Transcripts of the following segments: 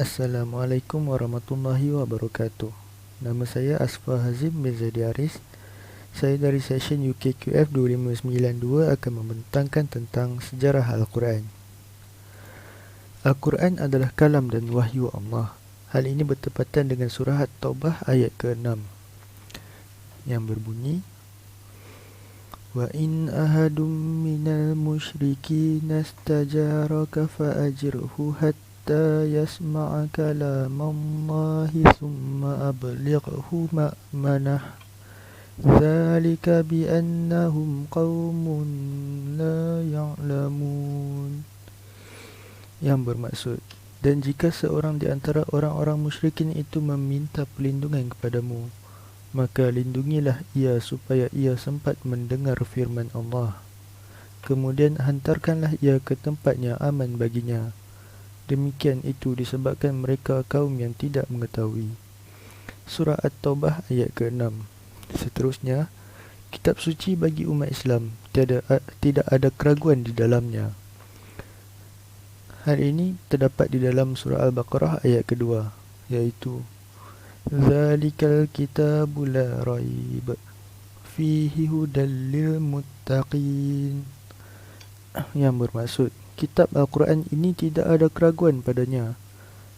Assalamualaikum warahmatullahi wabarakatuh. Nama saya Asfar Hazim bin Zaidi Aris. Saya dari session UKQF 2592 akan membentangkan tentang sejarah Al-Quran. Al-Quran adalah kalam dan wahyu Allah. Hal ini bertepatan dengan surah At-Taubah ayat ke-6 yang berbunyi, Wa in ahadum minal musyrikin astajaraka fa'ajirhu hatta yasma'a kalamallahi thumma ablighu ma'manah Zalika biannahum qawmun la ya'lamun. Yang bermaksud, dan jika seorang di antara orang-orang musyrikin itu meminta perlindungan kepadamu, maka lindungilah ia supaya ia sempat mendengar firman Allah. Kemudian hantarkanlah ia ke tempat yang aman baginya. Demikian itu disebabkan mereka kaum yang tidak mengetahui. Surah At-Taubah ayat ke-6. Seterusnya, kitab suci bagi umat Islam, tidak ada keraguan di dalamnya. Hal ini terdapat di dalam surah Al-Baqarah ayat kedua, iaitu Zalikal kitabu la raib fihi hudal lil muttaqin. Yang bermaksud, kitab Al-Quran ini tidak ada keraguan padanya,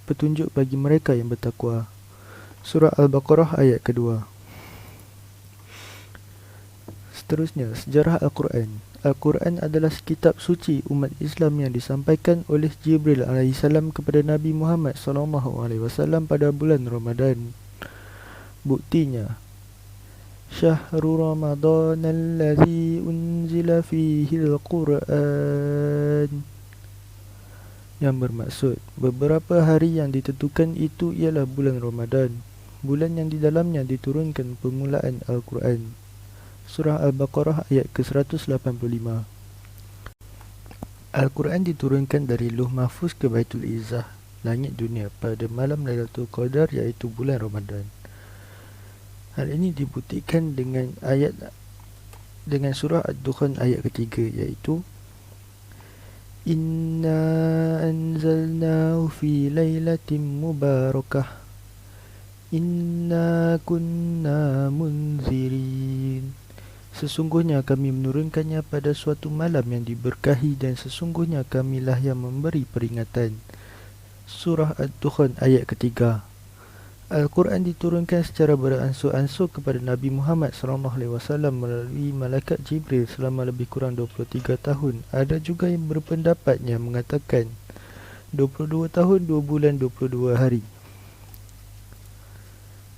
petunjuk bagi mereka yang bertakwa. Surah Al-Baqarah ayat kedua. Seterusnya, sejarah Al-Quran. Al-Quran adalah kitab suci umat Islam yang disampaikan oleh Jibril AS kepada Nabi Muhammad SAW pada bulan Ramadan. Buktinya, Syahrul Ramadan alladhi unzila fihi al-Quran, yang bermaksud, beberapa hari yang ditentukan itu ialah bulan Ramadan, bulan yang di dalamnya diturunkan permulaan Al-Quran. Surah Al-Baqarah ayat ke-185. Al-Quran diturunkan dari Luh Mahfuz ke Baitul Izzah, langit dunia, pada malam Lailatul Qadar, iaitu bulan Ramadan. Hal ini dibuktikan dengan surah Ad-Dukhan ayat ketiga, iaitu Inna anzalnahu fi lailatin mubarakah Inna kunna munzirin. Sesungguhnya kami menurunkannya pada suatu malam yang diberkahi dan sesungguhnya kamilah yang memberi peringatan. Surah Ad-Dukhan ayat ketiga. Al-Quran diturunkan secara beransur-ansur kepada Nabi Muhammad SAW melalui malaikat Jibril selama lebih kurang 23 tahun. Ada juga yang berpendapat yang mengatakan 22 tahun 2 bulan 22 hari.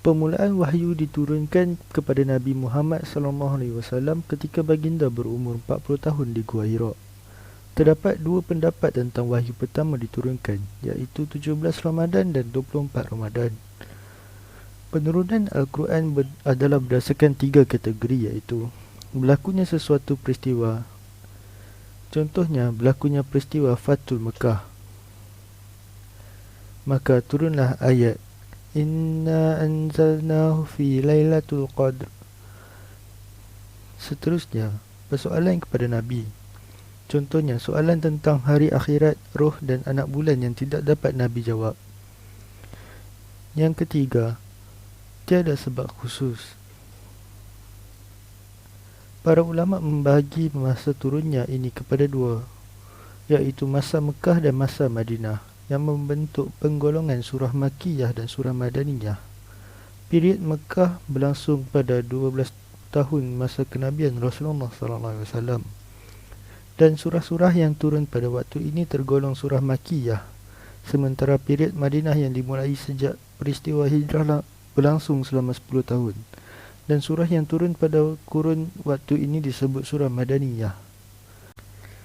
Permulaan wahyu diturunkan kepada Nabi Muhammad SAW ketika baginda berumur 40 tahun di Gua Hira. Terdapat dua pendapat tentang wahyu pertama diturunkan, iaitu 17 Ramadan dan 24 Ramadan. Penurunan Al-Quran adalah berdasarkan tiga kategori, iaitu berlakunya sesuatu peristiwa. Contohnya, berlakunya peristiwa Fathul Mekah, maka turunlah ayat Inna anzalnahu fi lailatul qadr. Seterusnya, persoalan kepada Nabi. Contohnya, soalan tentang hari akhirat, roh dan anak bulan yang tidak dapat Nabi jawab. Yang ketiga, tiada sebab khusus. Para ulama membahagi masa turunnya ini kepada dua, iaitu masa Mekah dan masa Madinah, yang membentuk penggolongan surah Makkiyah dan surah Madaniyah. Period Mekah berlangsung pada 12 tahun masa kenabian Rasulullah SAW. Dan surah-surah yang turun pada waktu ini tergolong surah Makkiyah. Sementara period Madinah yang dimulai sejak peristiwa hijrah berlangsung selama 10 tahun. Dan surah yang turun pada kurun waktu ini disebut surah Madaniyah.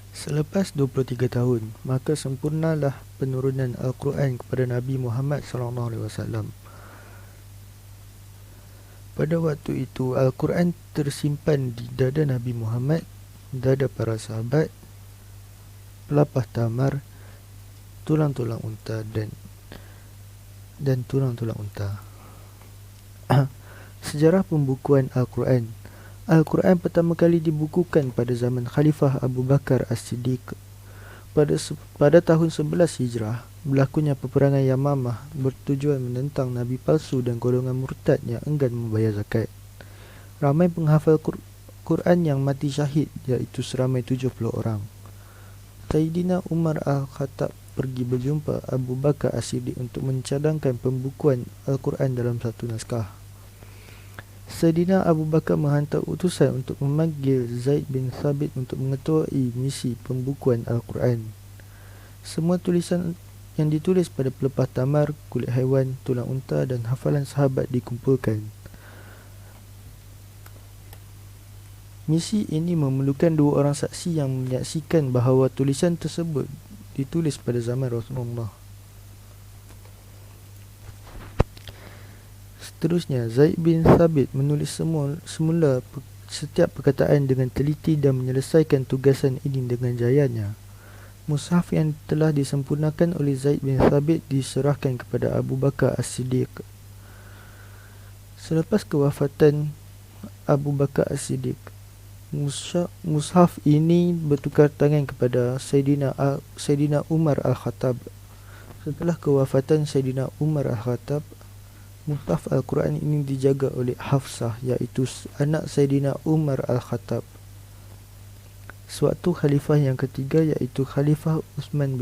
Selepas 23 tahun, maka sempurnalah penurunan Al-Quran kepada Nabi Muhammad SAW. Pada waktu itu, Al-Quran tersimpan di dada Nabi Muhammad, dada para sahabat, pelapah tamar, tulang-tulang unta dan tulang-tulang unta. Sejarah pembukuan Al-Quran. Al-Quran pertama kali dibukukan pada zaman Khalifah Abu Bakar As-Siddiq. Pada tahun 11 Hijrah, berlakunya peperangan Yamamah bertujuan menentang Nabi palsu dan golongan murtad yang enggan membayar zakat. Ramai penghafal Quran yang mati syahid, iaitu seramai 70 orang. Saidina Umar Al-Khattab pergi berjumpa Abu Bakar As-Siddiq untuk mencadangkan pembukuan Al-Quran dalam satu naskah. Saidina Abu Bakar menghantar utusan untuk memanggil Zaid bin Thabit untuk mengetuai misi pembukuan Al-Quran. Semua tulisan yang ditulis pada pelepah tamar, kulit haiwan, tulang unta dan hafalan sahabat dikumpulkan. Misi ini memerlukan 2 orang saksi yang menyaksikan bahawa tulisan tersebut ditulis pada zaman Rasulullah. Seterusnya, Zaid bin Thabit menulis semula setiap perkataan dengan teliti dan menyelesaikan tugasan ini dengan jayanya. Mushaf yang telah disempurnakan oleh Zaid bin Thabit diserahkan kepada Abu Bakar As-Siddiq. Selepas kewafatan Abu Bakar As-Siddiq, mushaf ini bertukar tangan kepada Saidina Umar Al-Khattab. Setelah kewafatan Saidina Umar Al-Khattab, mushaf Al-Quran ini dijaga oleh Hafsah, iaitu anak Saidina Umar Al-Khattab. Sewaktu khalifah yang ketiga, iaitu Khalifah Uthman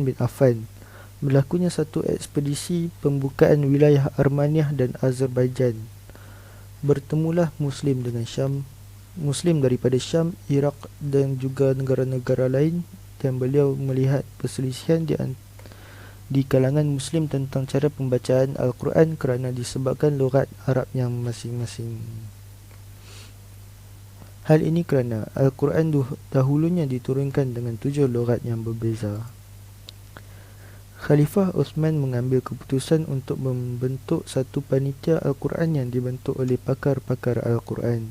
bin Affan, berlakunya satu ekspedisi pembukaan wilayah Armeniah dan Azerbaijan. Bertemulah Muslim daripada Syam, Iraq dan juga negara-negara lain, dan beliau melihat perselisihan di kalangan Muslim tentang cara pembacaan Al-Quran kerana disebabkan lughat Arab yang masing-masing. Hal ini kerana Al-Quran dahulunya diturunkan dengan 7 lughat yang berbeza. Khalifah Uthman mengambil keputusan untuk membentuk satu panitia Al-Quran yang dibentuk oleh pakar-pakar Al-Quran.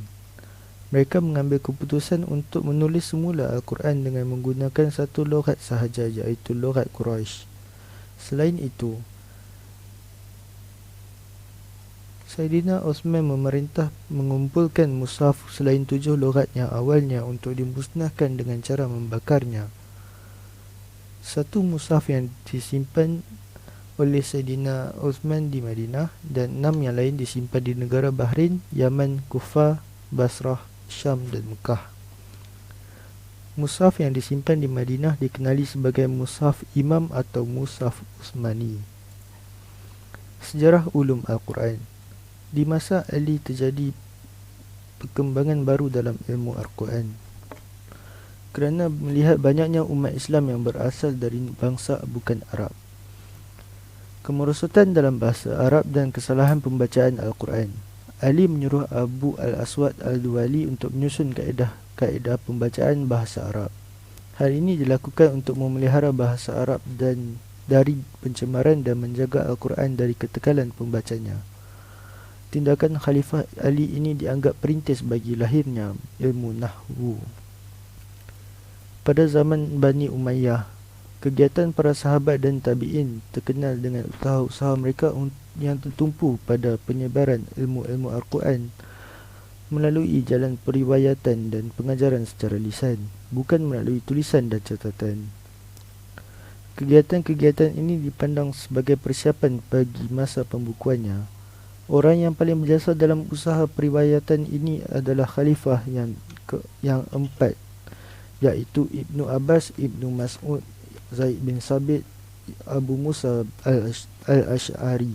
Mereka mengambil keputusan untuk menulis semula Al-Quran dengan menggunakan satu lughat sahaja, iaitu lughat Quraisy. Selain itu, Saidina Uthman memerintah mengumpulkan mushaf selain 7 lughat yang awalnya untuk dimusnahkan dengan cara membakarnya. Satu mushaf yang disimpan oleh Saidina Uthman di Madinah dan 6 yang lain disimpan di negara Bahrain, Yaman, Kufah, Basrah, Syam dan Mekah. Mushaf yang disimpan di Madinah dikenali sebagai Mushaf Imam atau Mushaf Uthmani. Sejarah ulum Al-Quran. Di masa Ali terjadi perkembangan baru dalam ilmu Al-Quran. Kerana melihat banyaknya umat Islam yang berasal dari bangsa bukan Arab, kemerosotan dalam bahasa Arab dan kesalahan pembacaan Al-Quran, Ali menyuruh Abu Al-Aswad Al-Duwali untuk menyusun kaedah pembacaan bahasa Arab. Hal ini dilakukan untuk memelihara bahasa Arab dan dari pencemaran dan menjaga Al-Quran dari ketekalan pembacanya. Tindakan Khalifah Ali ini dianggap perintis bagi lahirnya ilmu Nahwu. Pada zaman Bani Umayyah, kegiatan para sahabat dan tabi'in terkenal dengan usaha-usaha mereka yang tertumpu pada penyebaran ilmu-ilmu Al-Quran melalui jalan periwayatan dan pengajaran secara lisan, bukan melalui tulisan dan catatan. Kegiatan-kegiatan ini dipandang sebagai persiapan bagi masa pembukuannya. Orang yang paling berjasa dalam usaha periwayatan ini adalah khalifah yang empat, iaitu Ibnu Abbas, Ibnu Mas'ud, Zaid bin Thabit, Abu Musa al-Ash'ari,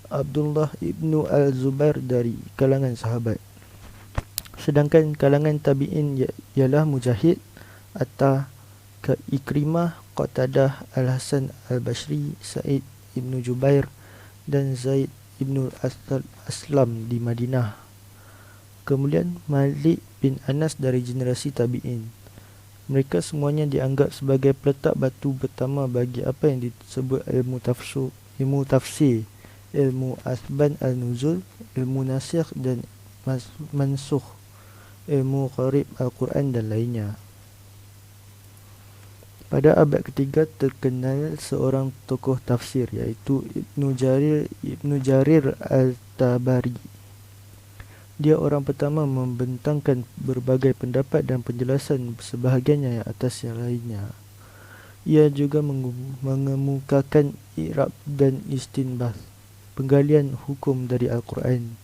Abdullah ibnu al-Zubair dari kalangan sahabat. Sedangkan kalangan tabi'in ialah Mujahid, Atta, Ikrimah, Qatadah, Al-Hasan al-Basri, Sa'id ibnu Jubair dan Zaid ibnu Aslam di Madinah. Kemudian Malik bin Anas dari generasi tabi'in. Mereka semuanya dianggap sebagai peletak batu pertama bagi apa yang disebut ilmu tafsir, ilmu asban al-nuzul, ilmu nasikh dan mansukh, ilmu qarib Al-Quran dan lainnya. Pada abad ketiga terkenal seorang tokoh tafsir, iaitu Ibnu Jarir al-Tabari. Dia orang pertama membentangkan berbagai pendapat dan penjelasan sebahagiannya yang atas yang lainnya. Ia juga mengemukakan i'rab dan istinbat, penggalian hukum dari Al-Quran.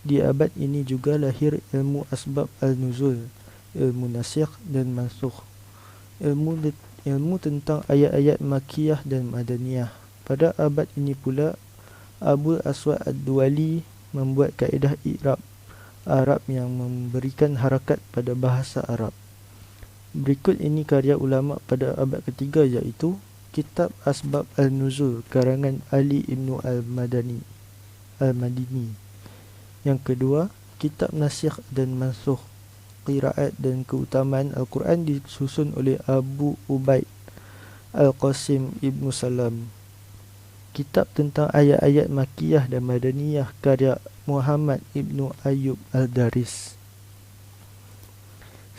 Di abad ini juga lahir ilmu asbab al-nuzul, ilmu nasikh dan mansukh, ilmu tentang ayat-ayat makiyah dan madaniyah. Pada abad ini pula Abu Aswad Ad-Duwali membuat kaedah i'rab Arab yang memberikan harakat pada bahasa Arab. Berikut ini karya ulama pada abad ketiga, iaitu Kitab Asbab Al-Nuzul karangan Ali Ibn Al-Madini. Yang kedua, Kitab Nasikh dan Mansukh, Qiraat dan Keutamaan Al-Quran disusun oleh Abu Ubaid Al-Qasim Ibn Salam. Kitab tentang ayat-ayat Makiyah dan Madaniyah karya Muhammad Ibn Ayyub Al-Daris.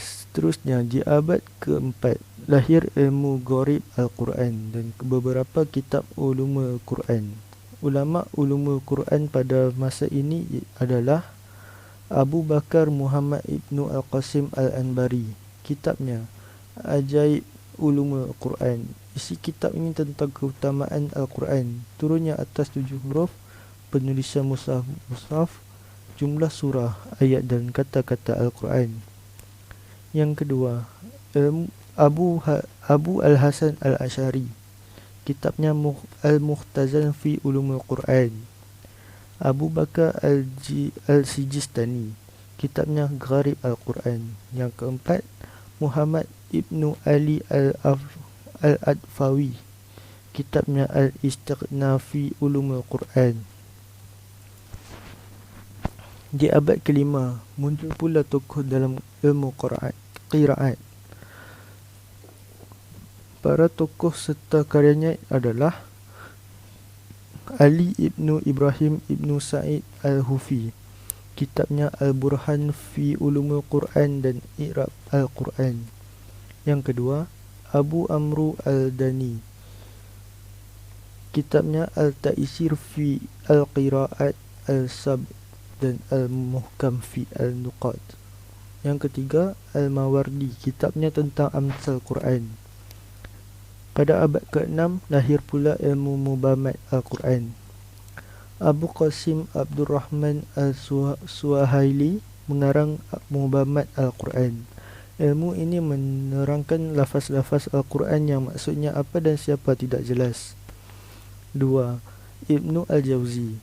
Seterusnya, di abad keempat lahir ilmu Gharib Al-Quran dan beberapa kitab ulumul Quran. Ulama ulumul Quran pada masa ini adalah Abu Bakar Muhammad Ibn Al-Qasim Al-Anbari. Kitabnya Ajaib Ulumul Quran. Isi kitab ini tentang keutamaan Al-Quran, turunnya atas 7 huruf, penulisan mushaf, jumlah surah, ayat dan kata-kata Al-Quran. Yang kedua, Abu Al-Hasan Al-Ash'ari. Kitabnya Al-Muhtazan fi Ulumul Quran. Abu Bakar Al-Sijistani. Kitabnya Gharib Al-Quran. Yang keempat, Muhammad Ibn Ali Al-Adfawi. Kitabnya Al-Istighna fi Ulumul Quran. Di abad kelima, muncul pula tokoh dalam ilmu qiraat. Para tokoh serta karyanya adalah Ali Ibn Ibrahim Ibn Sa'id Al-Hufi. Kitabnya Al-Burhan fi Ulumul Quran dan I'rab Al-Quran. Yang kedua, Abu Amru Al-Dani. Kitabnya Al-Ta'isir fi Al-Qiraat Al-Sab dan Al-Muhkam fi Al-Nuqat. Yang ketiga, Al-Mawardi. Kitabnya tentang Amsal Quran. Pada abad ke-6 lahir pula ilmu Mubamat Al-Quran. Abu Qasim Abdul Rahman Al-Suhaili mengarang Mubamat Al-Quran. Ilmu ini menerangkan lafaz-lafaz Al-Quran yang maksudnya apa dan siapa tidak jelas. 2. Ibnu Al-Jawzi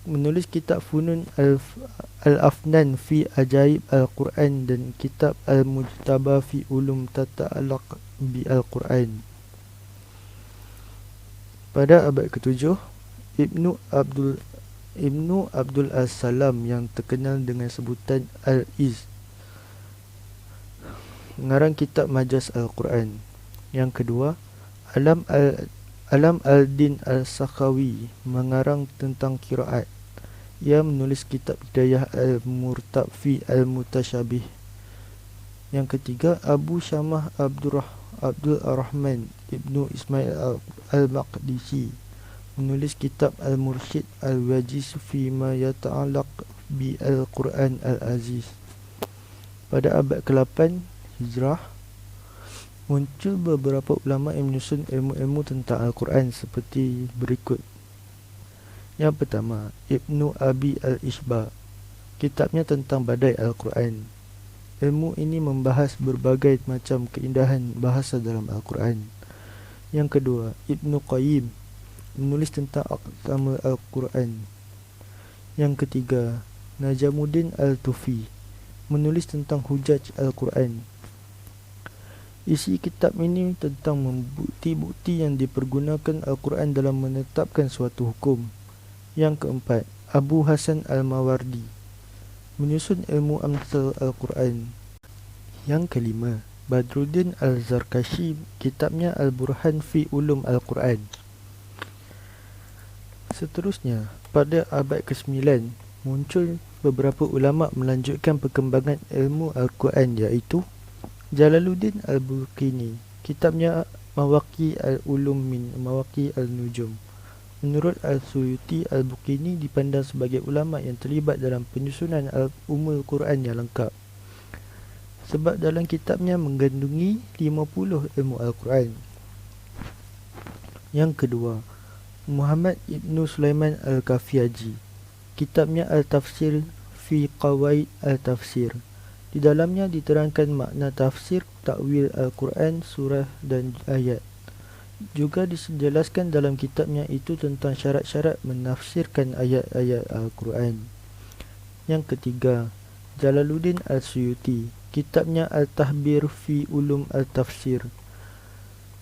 menulis kitab Funun Al-Afnan fi Ajaib Al-Quran dan kitab Al-Mujtaba fi Ulum Tata'alaq bi Al-Quran. Pada abad ke-7, Ibnu Abdul As-Salam yang terkenal dengan sebutan Al-Iz mengarang kitab Majaz Al-Quran. Yang kedua, Alam Al-Din Al-Sakhawi mengarang tentang qiraat. Ia menulis kitab Hidayah Al-Murtab fi Al-Mutasyabih. Yang ketiga, Abu Syamah Abdul Rahman Ibnu Ismail Al-Maqdisi menulis kitab Al-Mursyid Al-Wajiz fi ma yata'alaq bi Al-Quran Al-Aziz. Pada abad ke-8 Hijrah, muncul beberapa ulama yang menyusun ilmu-ilmu tentang Al-Quran seperti berikut. Yang pertama, Ibnu Abi Al-Ishba. Kitabnya tentang badai Al-Quran. Ilmu ini membahas berbagai macam keindahan bahasa dalam Al-Quran. Yang kedua, Ibnu Qayyim menulis tentang aqsam Al-Quran. Yang ketiga, Najamuddin Al-Tufi menulis tentang hujaj Al-Quran. Isi kitab ini tentang bukti-bukti yang dipergunakan Al-Quran dalam menetapkan suatu hukum. Yang keempat, Abu Hasan Al-Mawardi menyusun ilmu Amsal Al-Quran. Yang kelima, Badruddin Al-Zarkashi, kitabnya Al-Burhan fi Ulum Al-Quran. Seterusnya, pada abad ke-9 muncul beberapa ulama melanjutkan perkembangan ilmu Al-Quran, iaitu Jalaluddin Al-Bulqini. Kitabnya Mawaqi Al-Ulum min Mawaqi Al-Nujum. Menurut Al-Suyuti, Al-Buqini dipandang sebagai ulama yang terlibat dalam penyusunan Ummul Quran yang lengkap, sebab dalam kitabnya mengandungi 50 ilmu Al-Quran. Yang kedua, Muhammad Ibn Sulaiman Al-Kafiyaji. Kitabnya Al-Tafsir fi Qawaid Al-Tafsir. Di dalamnya diterangkan makna tafsir, takwil Al-Quran, surah dan ayat. Juga dijelaskan dalam kitabnya itu tentang syarat-syarat menafsirkan ayat-ayat Al-Quran. Yang ketiga, Jalaluddin Al-Suyuti. Kitabnya Al-Tahbir fi Ulum Al-Tafsir.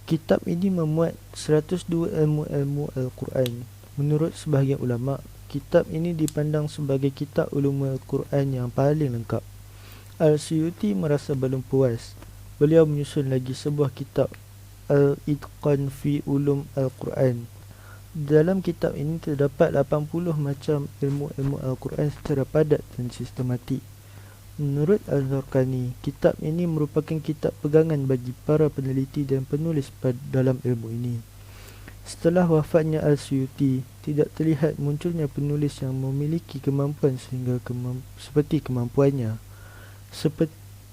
Kitab ini memuat 102 ilmu-ilmu Al-Quran. Menurut sebahagian ulama, kitab ini dipandang sebagai kitab ulum Al-Quran yang paling lengkap. Al-Suyuti merasa belum puas. Beliau menyusun lagi sebuah kitab, Al-Itqan fi Ulum Al-Quran. Dalam kitab ini terdapat 80 macam ilmu-ilmu Al-Quran secara padat dan sistematik. Menurut Al-Zarqani, kitab ini merupakan kitab pegangan bagi para peneliti dan penulis dalam ilmu ini. Setelah wafatnya Al-Suyuti, tidak terlihat munculnya penulis yang memiliki kemampuan seperti kemampuannya.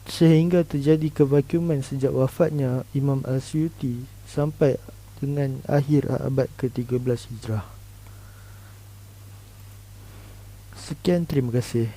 Sehingga terjadi kevakuman sejak wafatnya Imam Al-Suyuti sampai dengan akhir abad ke-13 Hijrah. Sekian, terima kasih.